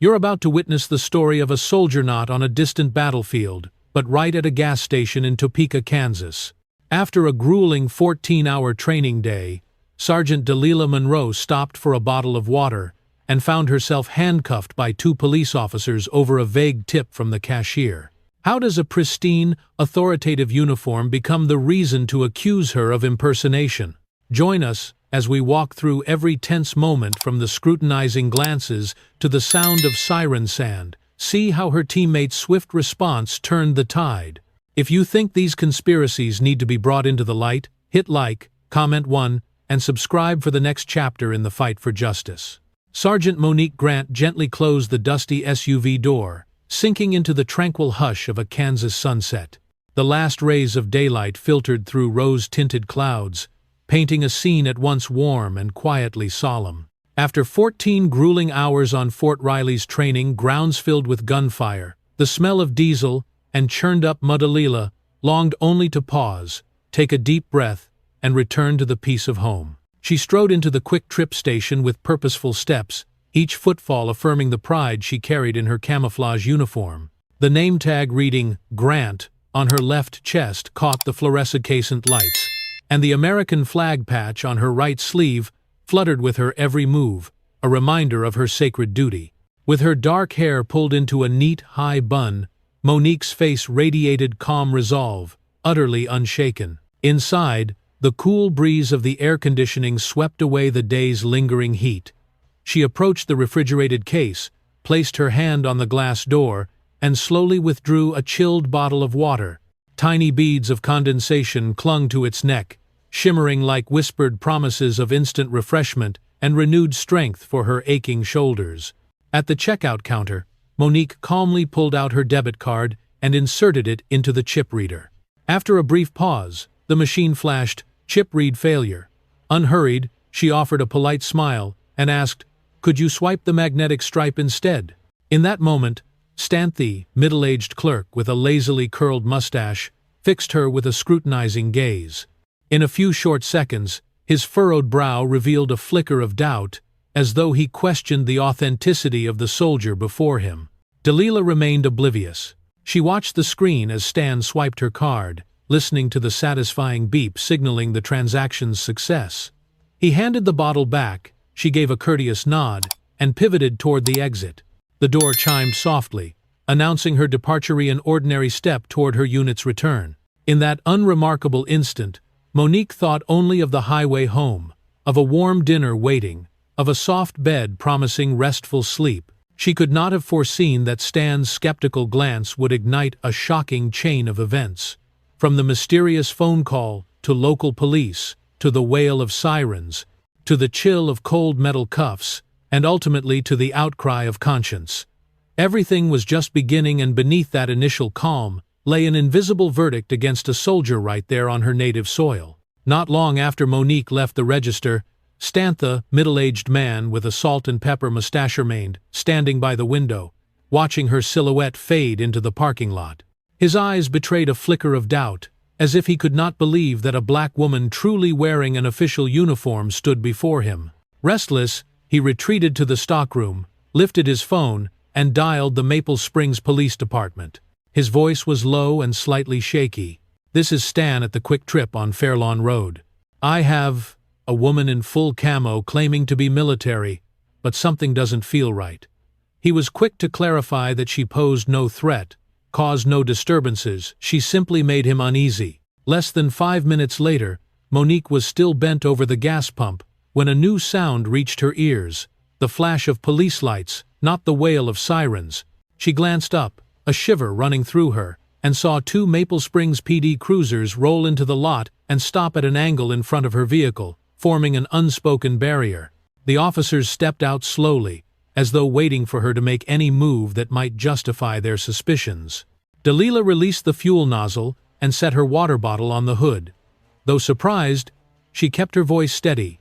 You're about to witness the story of a soldier not on a distant battlefield, but right at a gas station in Topeka, Kansas. After a grueling 14-hour training day, Sergeant Delilah Monroe stopped for a bottle of water and found herself handcuffed by 2 police officers over a vague tip from the cashier. How does a pristine, authoritative uniform become the reason to accuse her of impersonation? Join us as we walk through every tense moment, from the scrutinizing glances to the sound of siren sand. See how her teammates' swift response turned the tide. If you think these conspiracies need to be brought into the light, hit like, comment 1, and subscribe for the next chapter in the fight for justice. Sergeant Monique Grant gently closed the dusty SUV door, sinking into the tranquil hush of a Kansas sunset. The last rays of daylight filtered through rose-tinted clouds, painting a scene at once warm and quietly solemn. After 14 grueling hours on Fort Riley's training grounds filled with gunfire, the smell of diesel, and churned-up mud, Delilah longed only to pause, take a deep breath, and return to the peace of home. She strode into the quick-trip station with purposeful steps, each footfall affirming the pride she carried in her camouflage uniform. The name tag reading "Grant" on her left chest caught the fluorescent lights, and the American flag patch on her right sleeve fluttered with her every move, a reminder of her sacred duty. With her dark hair pulled into a neat, high bun, Monique's face radiated calm resolve, utterly unshaken. Inside, the cool breeze of the air conditioning swept away the day's lingering heat. She approached the refrigerated case, placed her hand on the glass door, and slowly withdrew a chilled bottle of water. Tiny beads of condensation clung to its neck, shimmering like whispered promises of instant refreshment and renewed strength for her aching shoulders. At the checkout counter, Monique calmly pulled out her debit card and inserted it into the chip reader. After a brief pause, the machine flashed, "Chip read failure." Unhurried, she offered a polite smile and asked, "Could you swipe the magnetic stripe instead?" In that moment, Stan, the middle-aged clerk with a lazily curled mustache, fixed her with a scrutinizing gaze. In a few short seconds, his furrowed brow revealed a flicker of doubt, as though he questioned the authenticity of the soldier before him. Delilah remained oblivious. She watched the screen as Stan swiped her card, listening to the satisfying beep signaling the transaction's success. He handed the bottle back, she gave a courteous nod, and pivoted toward the exit. The door chimed softly, announcing her departure, an ordinary step toward her unit's return. In that unremarkable instant, Monique thought only of the highway home, of a warm dinner waiting, of a soft bed promising restful sleep. She could not have foreseen that Stan's skeptical glance would ignite a shocking chain of events. From the mysterious phone call, to local police, to the wail of sirens, to the chill of cold metal cuffs, and ultimately to the outcry of conscience. Everything was just beginning, and beneath that initial calm lay an invisible verdict against a soldier right there on her native soil. Not long after Monique left the register, Stantha, middle-aged man with a salt and pepper mustache, remained standing by the window, watching her silhouette fade into the parking lot. His eyes betrayed a flicker of doubt, as if he could not believe that a black woman truly wearing an official uniform stood before him. Restless, he retreated to the stockroom, lifted his phone, and dialed the Maple Springs Police Department. His voice was low and slightly shaky. "This is Stan at the Quick Trip on Fairlawn Road. I have a woman in full camo claiming to be military, but something doesn't feel right." He was quick to clarify that she posed no threat, caused no disturbances, she simply made him uneasy. Less than 5 minutes later, Monique was still bent over the gas pump when a new sound reached her ears, the flash of police lights, not the wail of sirens. She glanced up, a shiver running through her, and saw 2 Maple Springs PD cruisers roll into the lot and stop at an angle in front of her vehicle, forming an unspoken barrier. The officers stepped out slowly, as though waiting for her to make any move that might justify their suspicions. Delilah released the fuel nozzle and set her water bottle on the hood. Though surprised, she kept her voice steady.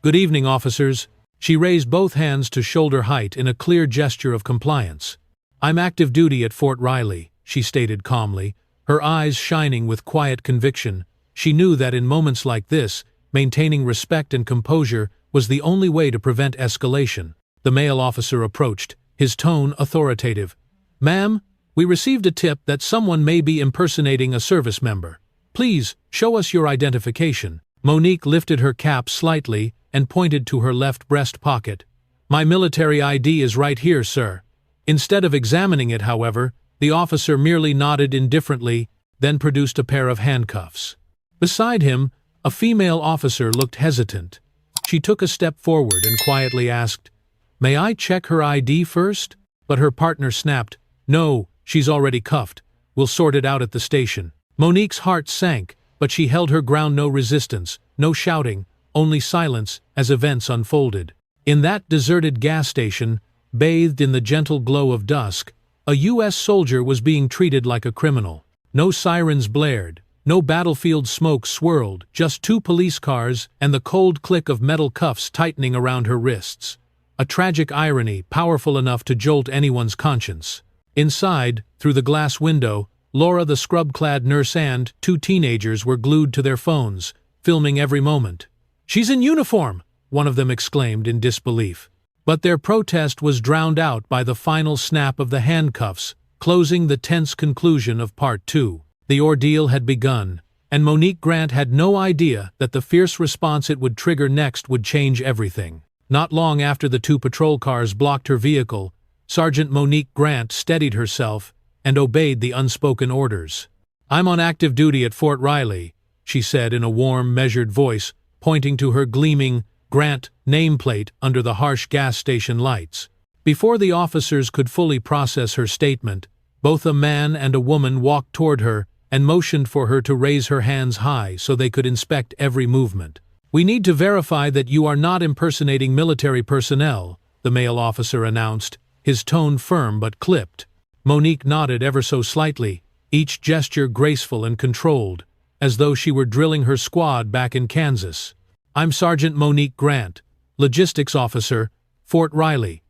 "Good evening, officers." She raised both hands to shoulder height in a clear gesture of compliance. "I'm active duty at Fort Riley," she stated calmly, her eyes shining with quiet conviction. She knew that in moments like this, maintaining respect and composure was the only way to prevent escalation. The male officer approached, his tone authoritative. "Ma'am, we received a tip that someone may be impersonating a service member. Please, show us your identification." Monique lifted her cap slightly and pointed to her left breast pocket. "My military ID is right here, sir." Instead of examining it, however, the officer merely nodded indifferently, then produced a pair of handcuffs. Beside him, a female officer looked hesitant. She took a step forward and quietly asked, "May I check her ID first?" But her partner snapped, "No, she's already cuffed. We'll sort it out at the station." Monique's heart sank, but she held her ground. No resistance, no shouting, only silence as events unfolded. In that deserted gas station, bathed in the gentle glow of dusk, a U.S. soldier was being treated like a criminal. No sirens blared, no battlefield smoke swirled, just 2 police cars and the cold click of metal cuffs tightening around her wrists. A tragic irony powerful enough to jolt anyone's conscience. Inside, through the glass window, Laura, the scrub-clad nurse, and 2 teenagers were glued to their phones, filming every moment. "She's in uniform!" one of them exclaimed in disbelief. But their protest was drowned out by the final snap of the handcuffs, closing the tense conclusion of Part 2. The ordeal had begun, and Monique Grant had no idea that the fierce response it would trigger next would change everything. Not long after the 2 patrol cars blocked her vehicle, Sergeant Monique Grant steadied herself and obeyed the unspoken orders. "I'm on active duty at Fort Riley," she said in a warm, measured voice, pointing to her gleaming Grant nameplate under the harsh gas station lights. Before the officers could fully process her statement, both a man and a woman walked toward her and motioned for her to raise her hands high so they could inspect every movement. "We need to verify that you are not impersonating military personnel," the male officer announced, his tone firm but clipped. Monique nodded ever so slightly, each gesture graceful and controlled, as though she were drilling her squad back in Kansas. "I'm Sergeant Monique Grant, Logistics Officer, Fort Riley,"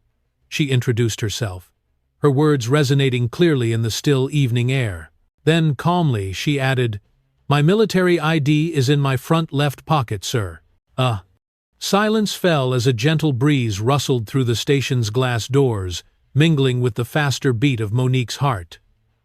she introduced herself, her words resonating clearly in the still evening air. Then, calmly, she added, "My military ID is in my front left pocket, sir." Silence fell as a gentle breeze rustled through the station's glass doors, mingling with the faster beat of Monique's heart.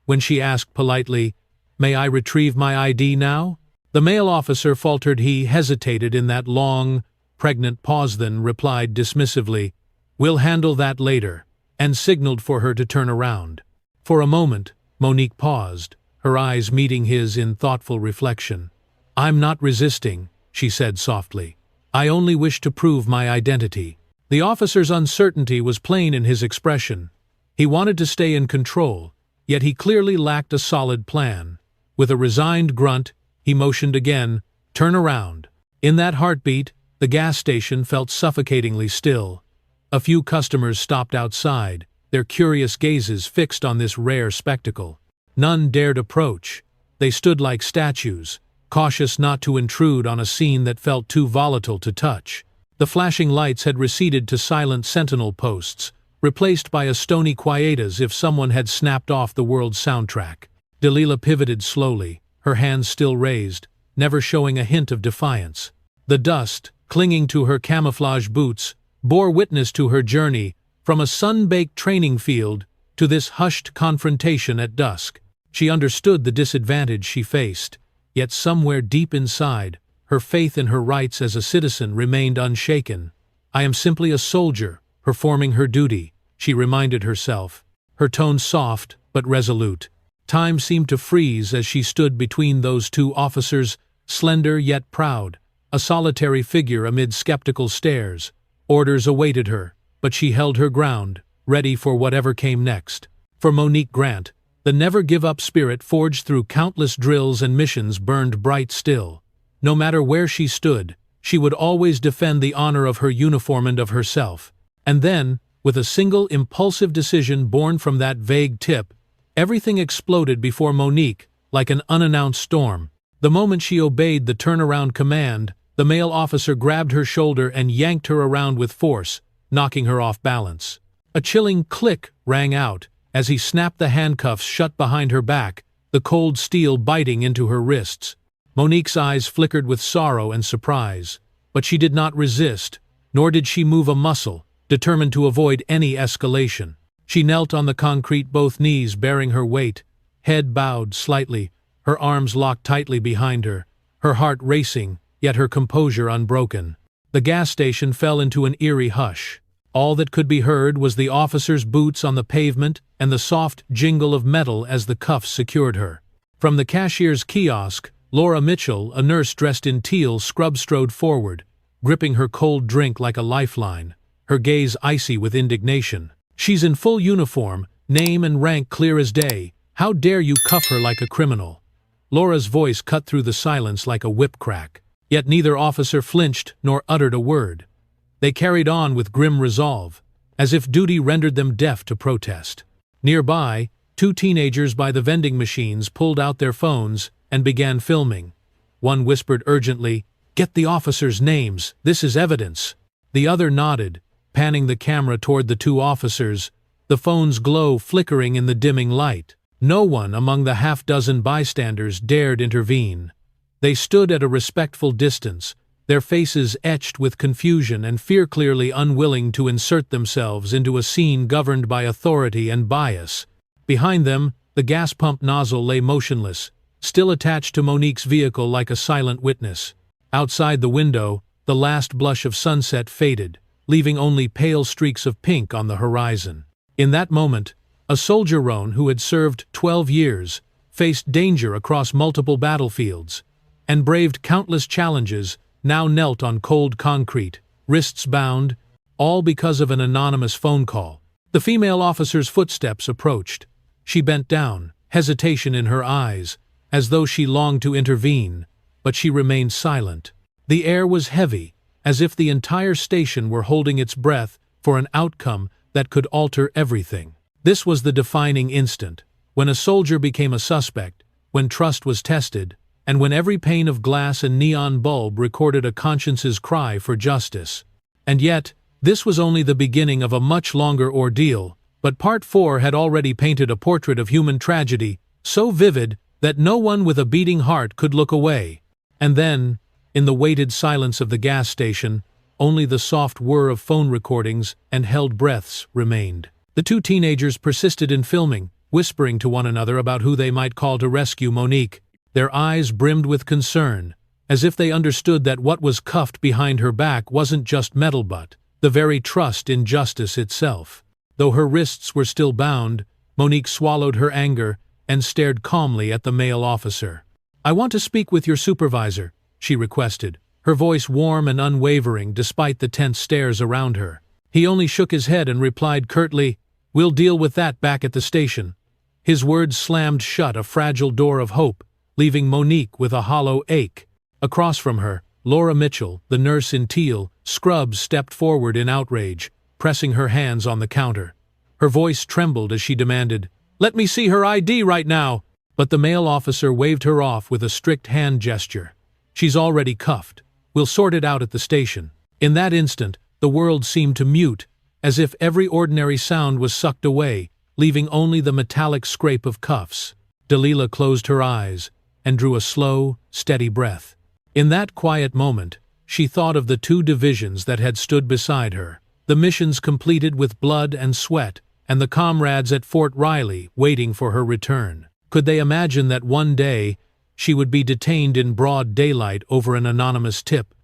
When she asked politely, "May I retrieve my ID now?" the male officer faltered. He hesitated in that long, pregnant pause, then replied dismissively, "We'll handle that later," and signaled for her to turn around. For a moment, Monique paused, her eyes meeting his in thoughtful reflection. "I'm not resisting," she said softly. "I only wish to prove my identity." The officer's uncertainty was plain in his expression. He wanted to stay in control, yet he clearly lacked a solid plan. With a resigned grunt, he motioned again, "Turn around." In that heartbeat, the gas station felt suffocatingly still. A few customers stopped outside, their curious gazes fixed on this rare spectacle. None dared approach. They stood like statues, cautious not to intrude on a scene that felt too volatile to touch. The flashing lights had receded to silent sentinel posts, replaced by a stony quiet as if someone had snapped off the world's soundtrack. Delilah pivoted slowly, her hands still raised, never showing a hint of defiance. The dust, clinging to her camouflage boots, bore witness to her journey from a sun-baked training field to this hushed confrontation at dusk. She understood the disadvantage she faced, yet somewhere deep inside, her faith in her rights as a citizen remained unshaken. "I am simply a soldier, performing her duty," she reminded herself, her tone soft but resolute. Time seemed to freeze as she stood between those 2 officers, slender yet proud, a solitary figure amid skeptical stares. Orders awaited her, but she held her ground, ready for whatever came next. For Monique Grant, the never-give-up spirit forged through countless drills and missions burned bright still. No matter where she stood, she would always defend the honor of her uniform and of herself. And then, with a single impulsive decision born from that vague tip, everything exploded before Monique, like an unannounced storm. The moment she obeyed the turnaround command, the male officer grabbed her shoulder and yanked her around with force, knocking her off balance. A chilling click rang out as he snapped the handcuffs shut behind her back, the cold steel biting into her wrists. Monique's eyes flickered with sorrow and surprise, but she did not resist, nor did she move a muscle, determined to avoid any escalation. She knelt on the concrete, both knees bearing her weight, head bowed slightly, her arms locked tightly behind her, her heart racing, yet her composure unbroken. The gas station fell into an eerie hush. All that could be heard was the officer's boots on the pavement and the soft jingle of metal as the cuffs secured her. From the cashier's kiosk, Laura Mitchell, a nurse dressed in teal scrub, strode forward, gripping her cold drink like a lifeline, her gaze icy with indignation. "She's in full uniform, name and rank clear as day. How dare you cuff her like a criminal?" Laura's voice cut through the silence like a whip crack. Yet neither officer flinched nor uttered a word. They carried on with grim resolve, as if duty rendered them deaf to protest. Nearby, two teenagers by the vending machines pulled out their phones and began filming. One whispered urgently, "Get the officers' names, this is evidence." The other nodded, panning the camera toward the two officers, the phone's glow flickering in the dimming light. No one among the half-dozen bystanders dared intervene. They stood at a respectful distance, their faces etched with confusion and fear, clearly unwilling to insert themselves into a scene governed by authority and bias. Behind them, the gas pump nozzle lay motionless, still attached to Monique's vehicle like a silent witness. Outside the window, the last blush of sunset faded, leaving only pale streaks of pink on the horizon. In that moment, a soldier roan who had served 12 years, faced danger across multiple battlefields, and braved countless challenges, now knelt on cold concrete, wrists bound, all because of an anonymous phone call. The female officer's footsteps approached. She bent down, hesitation in her eyes, as though she longed to intervene, but she remained silent. The air was heavy, as if the entire station were holding its breath for an outcome that could alter everything. This was the defining instant, when a soldier became a suspect, when trust was tested, and when every pane of glass and neon bulb recorded a conscience's cry for justice. And yet, this was only the beginning of a much longer ordeal, but Part 4 had already painted a portrait of human tragedy, so vivid that no one with a beating heart could look away. And then, in the weighted silence of the gas station, only the soft whir of phone recordings and held breaths remained. The two teenagers persisted in filming, whispering to one another about who they might call to rescue Monique. Their eyes brimmed with concern, as if they understood that what was cuffed behind her back wasn't just metal but the very trust in justice itself. Though her wrists were still bound, Monique swallowed her anger and stared calmly at the male officer. "I want to speak with your supervisor," she requested, her voice warm and unwavering despite the tense stares around her. He only shook his head and replied curtly, "We'll deal with that back at the station." His words slammed shut a fragile door of hope, leaving Monique with a hollow ache. Across from her, Laura Mitchell, the nurse in teal scrubs, stepped forward in outrage, pressing her hands on the counter. Her voice trembled as she demanded, "Let me see her ID right now!" But the male officer waved her off with a strict hand gesture. "She's already cuffed. We'll sort it out at the station." In that instant, the world seemed to mute, as if every ordinary sound was sucked away, leaving only the metallic scrape of cuffs. Delilah closed her eyes and drew a slow, steady breath. In that quiet moment, she thought of the two divisions that had stood beside her, the missions completed with blood and sweat, and the comrades at Fort Riley waiting for her return. Could they imagine that one day she would be detained in broad daylight over an anonymous tip?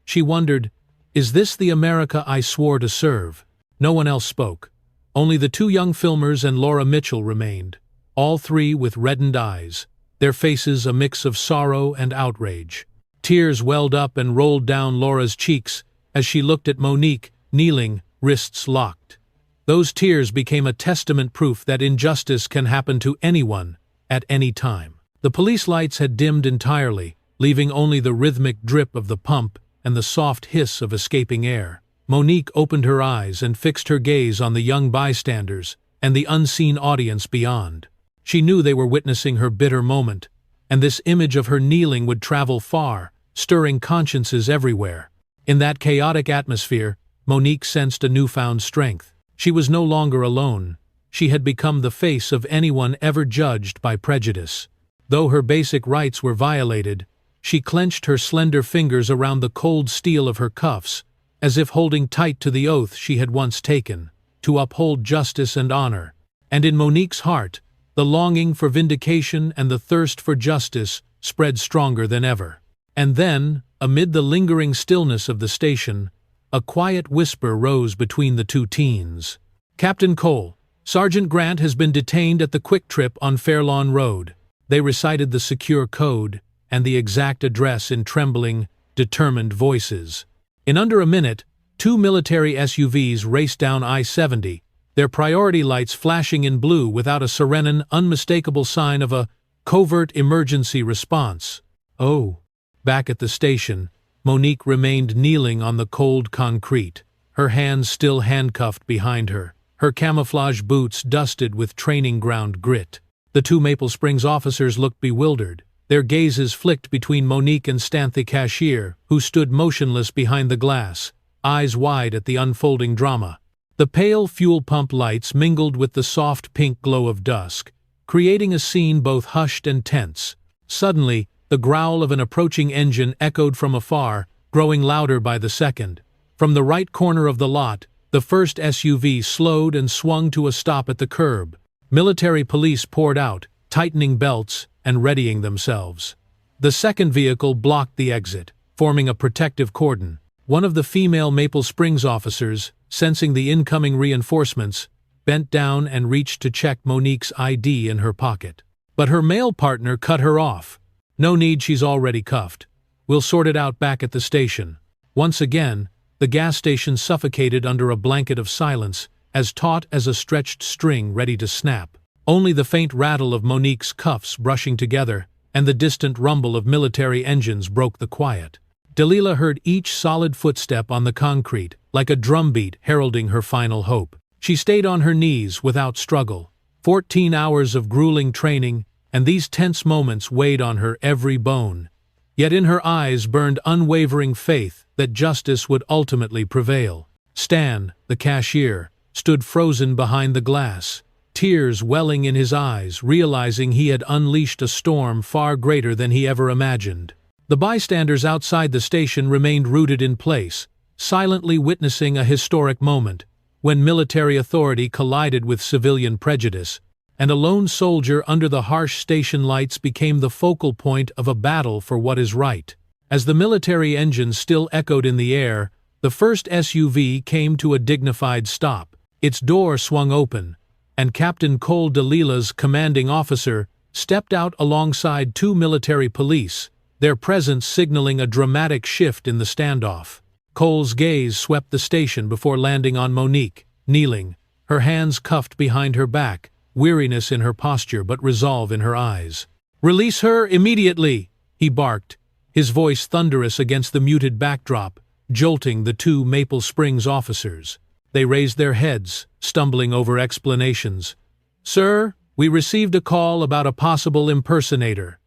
She wondered, is this the America I swore to serve? No one else spoke. Only the two young filmers and Laura Mitchell remained, all three with reddened eyes, their faces a mix of sorrow and outrage. Tears welled up and rolled down Laura's cheeks as she looked at Monique, kneeling, wrists locked. Those tears became a testament, proof that injustice can happen to anyone, at any time. The police lights had dimmed entirely, leaving only the rhythmic drip of the pump and the soft hiss of escaping air. Monique opened her eyes and fixed her gaze on the young bystanders and the unseen audience beyond. She knew they were witnessing her bitter moment, and this image of her kneeling would travel far, stirring consciences everywhere. In that chaotic atmosphere, Monique sensed a newfound strength. She was no longer alone. She had become the face of anyone ever judged by prejudice. Though her basic rights were violated, she clenched her slender fingers around the cold steel of her cuffs, as if holding tight to the oath she had once taken. to uphold justice and honor. And in Monique's heart, the longing for vindication and the thirst for justice spread stronger than ever. And then, amid the lingering stillness of the station, a quiet whisper rose between the two teens. "Captain Cole, Sergeant Grant has been detained at the Quick Trip on Fairlawn Road." They recited the secure code and the exact address in trembling, determined voices. In under a minute, two military SUVs raced down I-70, their priority lights flashing in blue without a Serenan unmistakable sign of a covert emergency response. Oh. Back at the station, Monique remained kneeling on the cold concrete, her hands still handcuffed behind her, her camouflage boots dusted with training ground grit. The two Maple Springs officers looked bewildered, their gazes flicked between Monique and Stan the cashier, who stood motionless behind the glass, eyes wide at the unfolding drama. The pale fuel pump lights mingled with the soft pink glow of dusk, creating a scene both hushed and tense. Suddenly, the growl of an approaching engine echoed from afar, growing louder by the second. From the right corner of the lot, the first SUV slowed and swung to a stop at the curb. Military police poured out, tightening belts and readying themselves. The second vehicle blocked the exit, forming a protective cordon. One of the female Maple Springs officers, sensing the incoming reinforcements, bent down and reached to check Monique's ID in her pocket. But her male partner cut her off. "No need, she's already cuffed. We'll sort it out back at the station." Once again, the gas station suffocated under a blanket of silence, as taut as a stretched string ready to snap. Only the faint rattle of Monique's cuffs brushing together and the distant rumble of military engines broke the quiet. Delilah heard each solid footstep on the concrete, like a drumbeat heralding her final hope. She stayed on her knees without struggle. 14 hours of grueling training, and these tense moments weighed on her every bone. Yet in her eyes burned unwavering faith that justice would ultimately prevail. Stan, the cashier, stood frozen behind the glass, tears welling in his eyes, realizing he had unleashed a storm far greater than he ever imagined. The bystanders outside the station remained rooted in place, silently witnessing a historic moment, when military authority collided with civilian prejudice, and a lone soldier under the harsh station lights became the focal point of a battle for what is right. As the military engines still echoed in the air, the first SUV came to a dignified stop. Its door swung open, and Captain Cole Delilah's commanding officer stepped out alongside two military police, their presence signaling a dramatic shift in the standoff. Cole's gaze swept the station before landing on Monique, kneeling, her hands cuffed behind her back, weariness in her posture but resolve in her eyes. "Release her immediately!" he barked, his voice thunderous against the muted backdrop, jolting the two Maple Springs officers. They raised their heads, stumbling over explanations. "Sir, we received a call about a possible impersonator."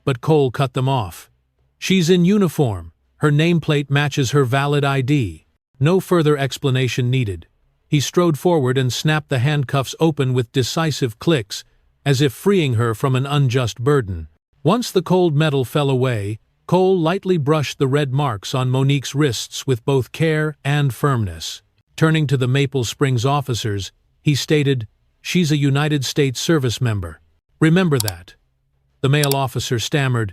But Cole cut them off. "She's in uniform. Her nameplate matches her valid ID." No further explanation needed. He strode forward and snapped the handcuffs open with decisive clicks, as if freeing her from an unjust burden. Once the cold metal fell away, Cole lightly brushed the red marks on Monique's wrists with both care and firmness. Turning to the Maple Springs officers, he stated, "She's a United States service member. Remember that." The male officer stammered,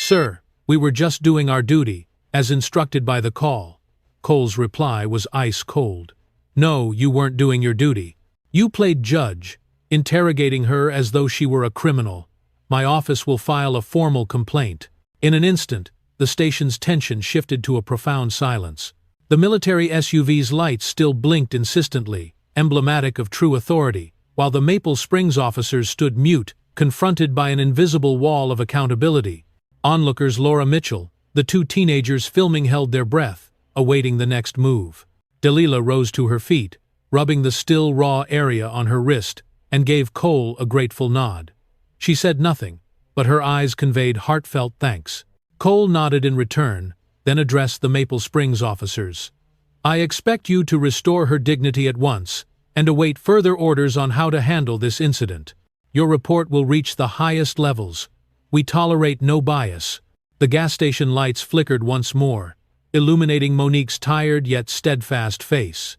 "Sir, we were just doing our duty, as instructed by the call." Cole's reply was ice cold. "No, you weren't doing your duty. You played judge, interrogating her as though she were a criminal. My office will file a formal complaint." In an instant, the station's tension shifted to a profound silence. The military SUV's lights still blinked insistently, emblematic of true authority, while the Maple Springs officers stood mute, confronted by an invisible wall of accountability. Onlookers Laura Mitchell, the two teenagers filming, held their breath, awaiting the next move. Delilah rose to her feet, rubbing the still raw area on her wrist, and gave Cole a grateful nod. She said nothing, but her eyes conveyed heartfelt thanks. Cole nodded in return, then addressed the Maple Springs officers. "I expect you to restore her dignity at once, and await further orders on how to handle this incident. Your report will reach the highest levels. We tolerate no bias." The gas station lights flickered once more, illuminating Monique's tired yet steadfast face.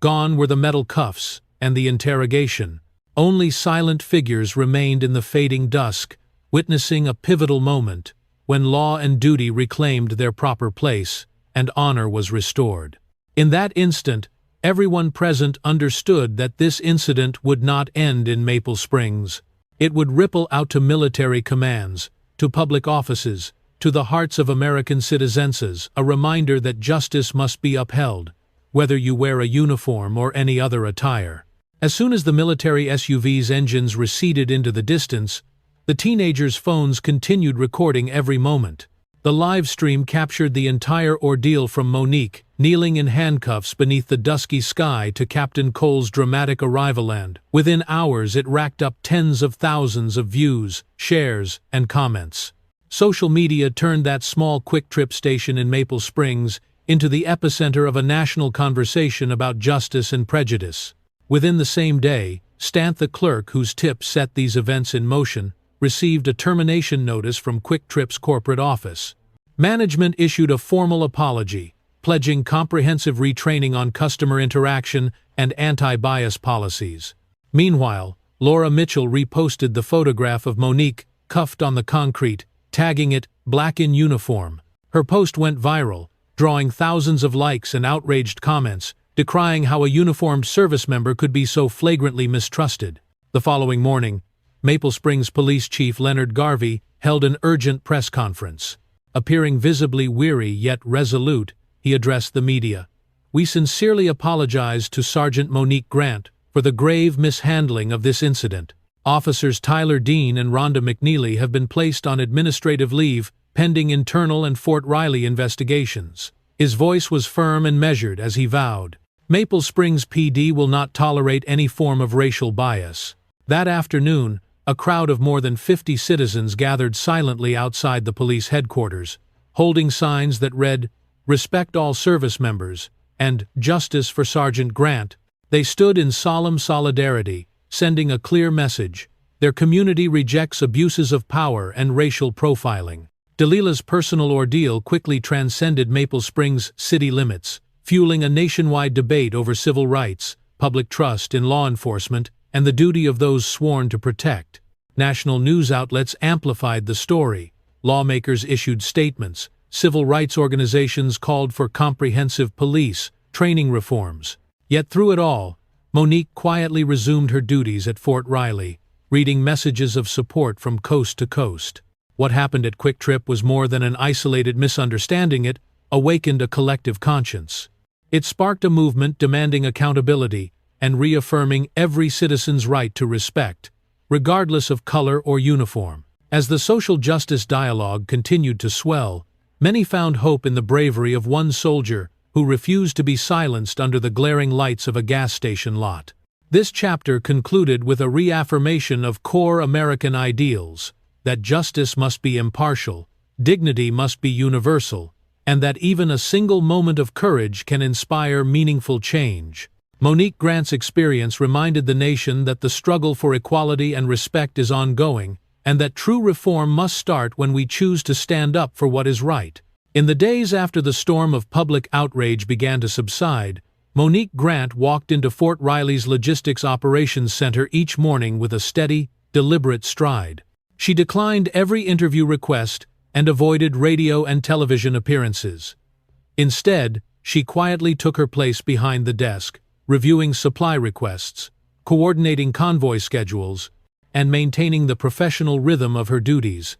Gone were the metal cuffs and the interrogation. Only silent figures remained in the fading dusk, witnessing a pivotal moment when law and duty reclaimed their proper place and honor was restored. In that instant, everyone present understood that this incident would not end in Maple Springs. It would ripple out to military commands, to public offices, to the hearts of American citizens, a reminder that justice must be upheld, whether you wear a uniform or any other attire. As soon as the military SUV's engines receded into the distance, the teenagers' phones continued recording every moment. The live stream captured the entire ordeal from Monique, kneeling in handcuffs beneath the dusky sky, to Captain Cole's dramatic arrival, and within hours it racked up tens of thousands of views, shares, and comments. Social media turned that small quick-trip station in Maple Springs into the epicenter of a national conversation about justice and prejudice. Within the same day, Stant, the clerk whose tip set these events in motion, received a termination notice from Quick Trip's corporate office. Management issued a formal apology, pledging comprehensive retraining on customer interaction and anti-bias policies. Meanwhile, Laura Mitchell reposted the photograph of Monique cuffed on the concrete, tagging it "Black in Uniform." Her post went viral, drawing thousands of likes and outraged comments, decrying how a uniformed service member could be so flagrantly mistrusted. The following morning, Maple Springs Police Chief Leonard Garvey held an urgent press conference. Appearing visibly weary yet resolute, he addressed the media. "We sincerely apologize to Sergeant Monique Grant for the grave mishandling of this incident. Officers Tyler Dean and Rhonda McNeely have been placed on administrative leave pending internal and Fort Riley investigations." His voice was firm and measured as he vowed, "Maple Springs PD will not tolerate any form of racial bias." That afternoon, a crowd of more than 50 citizens gathered silently outside the police headquarters, holding signs that read, "Respect all service members," and "Justice for Sergeant Grant." They stood in solemn solidarity, sending a clear message: their community rejects abuses of power and racial profiling. Delilah's personal ordeal quickly transcended Maple Springs' city limits, fueling a nationwide debate over civil rights, public trust in law enforcement, and the duty of those sworn to protect. National news outlets amplified the story. Lawmakers issued statements. Civil rights organizations called for comprehensive police training reforms. Yet through it all, Monique quietly resumed her duties at Fort Riley, reading messages of support from coast to coast. What happened at Quick Trip was more than an isolated misunderstanding. It awakened a collective conscience. It sparked a movement demanding accountability and reaffirming every citizen's right to respect, regardless of color or uniform. As the social justice dialogue continued to swell, many found hope in the bravery of one soldier who refused to be silenced under the glaring lights of a gas station lot. This chapter concluded with a reaffirmation of core American ideals, that justice must be impartial, dignity must be universal, and that even a single moment of courage can inspire meaningful change. Monique Grant's experience reminded the nation that the struggle for equality and respect is ongoing, and that true reform must start when we choose to stand up for what is right. In the days after the storm of public outrage began to subside, Monique Grant walked into Fort Riley's Logistics Operations Center each morning with a steady, deliberate stride. She declined every interview request and avoided radio and television appearances. Instead, she quietly took her place behind the desk, reviewing supply requests, coordinating convoy schedules, and maintaining the professional rhythm of her duties.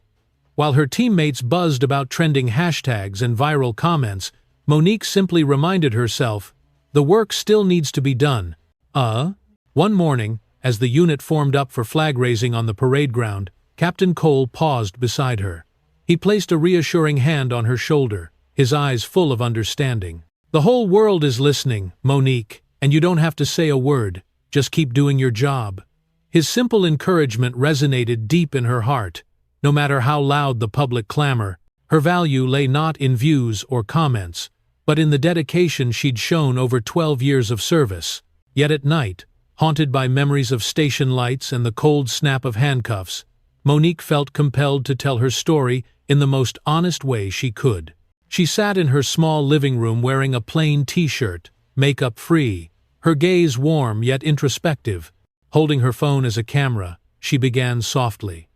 While her teammates buzzed about trending hashtags and viral comments, Monique simply reminded herself, the work still needs to be done. One morning, as the unit formed up for flag raising on the parade ground, Captain Cole paused beside her. He placed a reassuring hand on her shoulder, his eyes full of understanding. "The whole world is listening, Monique, and you don't have to say a word. Just keep doing your job." His simple encouragement resonated deep in her heart. No matter how loud the public clamor, her value lay not in views or comments, but in the dedication she'd shown over 12 years of service. Yet at night, haunted by memories of station lights and the cold snap of handcuffs, Monique felt compelled to tell her story in the most honest way she could. She sat in her small living room wearing a plain t-shirt, makeup-free, her gaze warm yet introspective. Holding her phone as a camera, she began softly.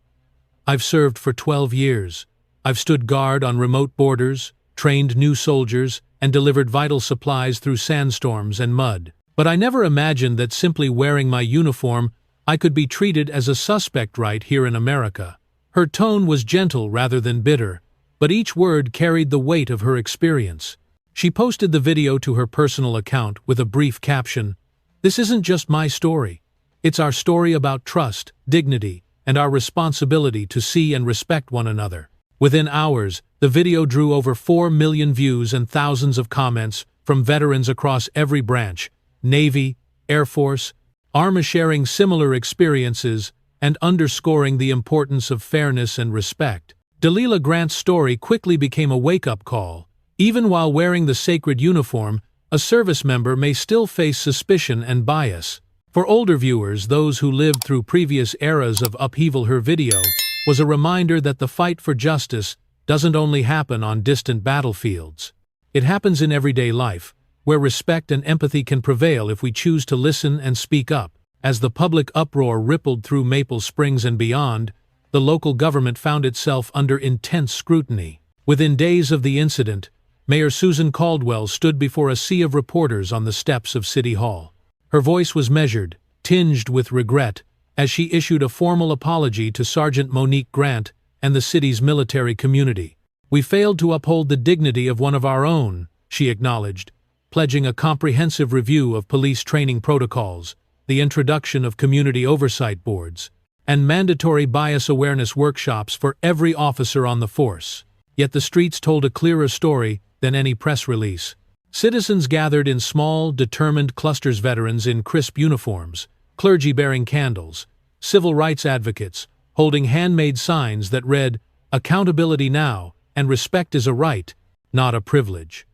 "I've served for 12 years. I've stood guard on remote borders, trained new soldiers, and delivered vital supplies through sandstorms and mud. But I never imagined that simply wearing my uniform, I could be treated as a suspect right here in America." Her tone was gentle rather than bitter, but each word carried the weight of her experience. She posted the video to her personal account with a brief caption, "This isn't just my story. It's our story about trust, dignity, and our responsibility to see and respect one another." Within hours, the video drew over 4 million views and thousands of comments from veterans across every branch: Navy, Air Force, Army, sharing similar experiences and underscoring the importance of fairness and respect. Delilah Grant's story quickly became a wake-up call. Even while wearing the sacred uniform, a service member may still face suspicion and bias. For older viewers, those who lived through previous eras of upheaval, her video was a reminder that the fight for justice doesn't only happen on distant battlefields. It happens in everyday life, where respect and empathy can prevail if we choose to listen and speak up. As the public uproar rippled through Maple Springs and beyond, the local government found itself under intense scrutiny. Within days of the incident, Mayor Susan Caldwell stood before a sea of reporters on the steps of City Hall. Her voice was measured, tinged with regret, as she issued a formal apology to Sergeant Monique Grant and the city's military community. "We failed to uphold the dignity of one of our own," she acknowledged, pledging a comprehensive review of police training protocols, the introduction of community oversight boards, and mandatory bias awareness workshops for every officer on the force. Yet the streets told a clearer story than any press release. Citizens gathered in small, determined clusters, veterans in crisp uniforms, clergy bearing candles, civil rights advocates holding handmade signs that read, "Accountability now," and "Respect is a right, not a privilege."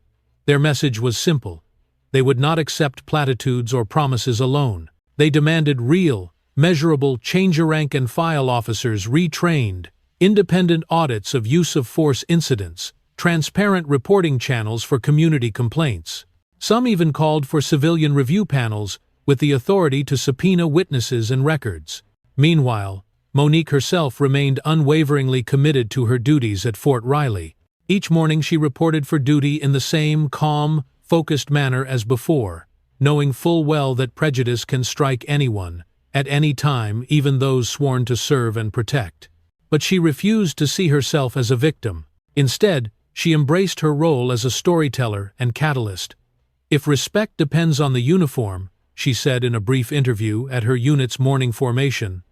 Their message was simple. They would not accept platitudes or promises alone. They demanded real, measurable change-rank-and-file officers retrained, independent audits of use-of-force incidents, transparent reporting channels for community complaints. Some even called for civilian review panels with the authority to subpoena witnesses and records. Meanwhile, Monique herself remained unwaveringly committed to her duties at Fort Riley. Each morning she reported for duty in the same calm, focused manner as before, knowing full well that prejudice can strike anyone, at any time, even those sworn to serve and protect. But she refused to see herself as a victim. Instead, she embraced her role as a storyteller and catalyst. "If respect depends on the uniform," she said in a brief interview at her unit's morning formation,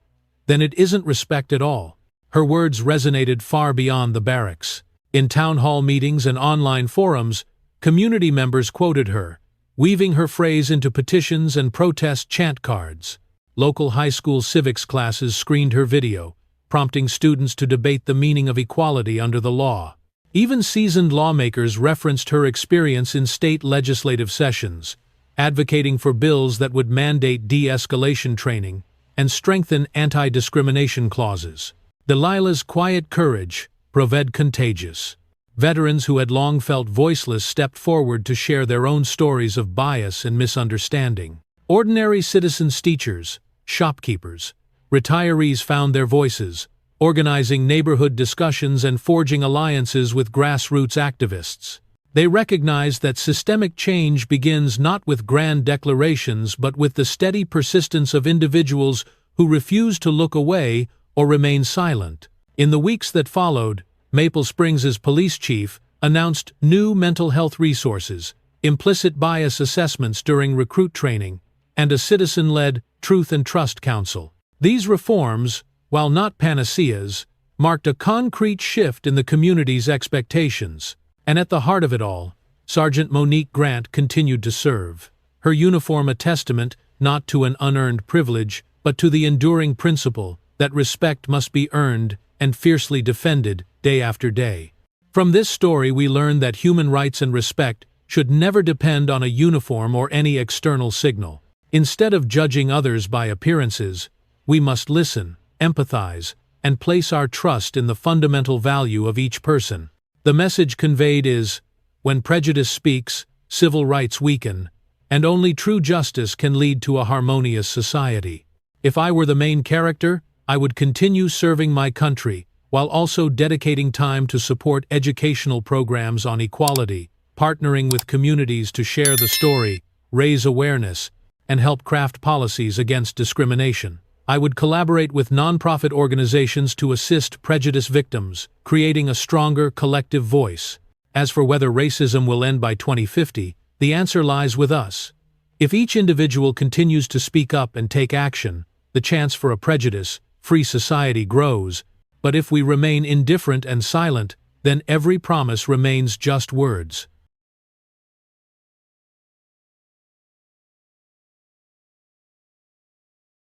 "then it isn't respect at all." Her words resonated far beyond the barracks. In town hall meetings and online forums, community members quoted her, weaving her phrase into petitions and protest chant cards. Local high school civics classes screened her video, prompting students to debate the meaning of equality under the law. Even seasoned lawmakers referenced her experience in state legislative sessions, advocating for bills that would mandate de-escalation training and strengthen anti-discrimination clauses. Delilah's quiet courage proved contagious. Veterans who had long felt voiceless stepped forward to share their own stories of bias and misunderstanding. Ordinary citizens, teachers, shopkeepers, retirees found their voices, organizing neighborhood discussions and forging alliances with grassroots activists. They recognized that systemic change begins not with grand declarations but with the steady persistence of individuals who refuse to look away or remain silent. In the weeks that followed, Maple Springs' police chief announced new mental health resources, implicit bias assessments during recruit training, and a citizen-led Truth and Trust Council. These reforms, while not panaceas, marked a concrete shift in the community's expectations. And at the heart of it all, Sergeant Monique Grant continued to serve. Her uniform a testament not to an unearned privilege, but to the enduring principle that respect must be earned and fiercely defended day after day. From this story we learn that human rights and respect should never depend on a uniform or any external signal. Instead of judging others by appearances, we must listen, empathize, and place our trust in the fundamental value of each person. The message conveyed is, when prejudice speaks, civil rights weaken, And only true justice can lead to a harmonious society. If I were the main character, I would continue serving my country, while also dedicating time to support educational programs on equality, partnering with communities to share the story, raise awareness, and help craft policies against discrimination. I would collaborate with nonprofit organizations to assist prejudice victims, creating a stronger collective voice. As for whether racism will end by 2050, the answer lies with us. If each individual continues to speak up and take action, the chance for a prejudice-free society grows. But if we remain indifferent and silent, then every promise remains just words.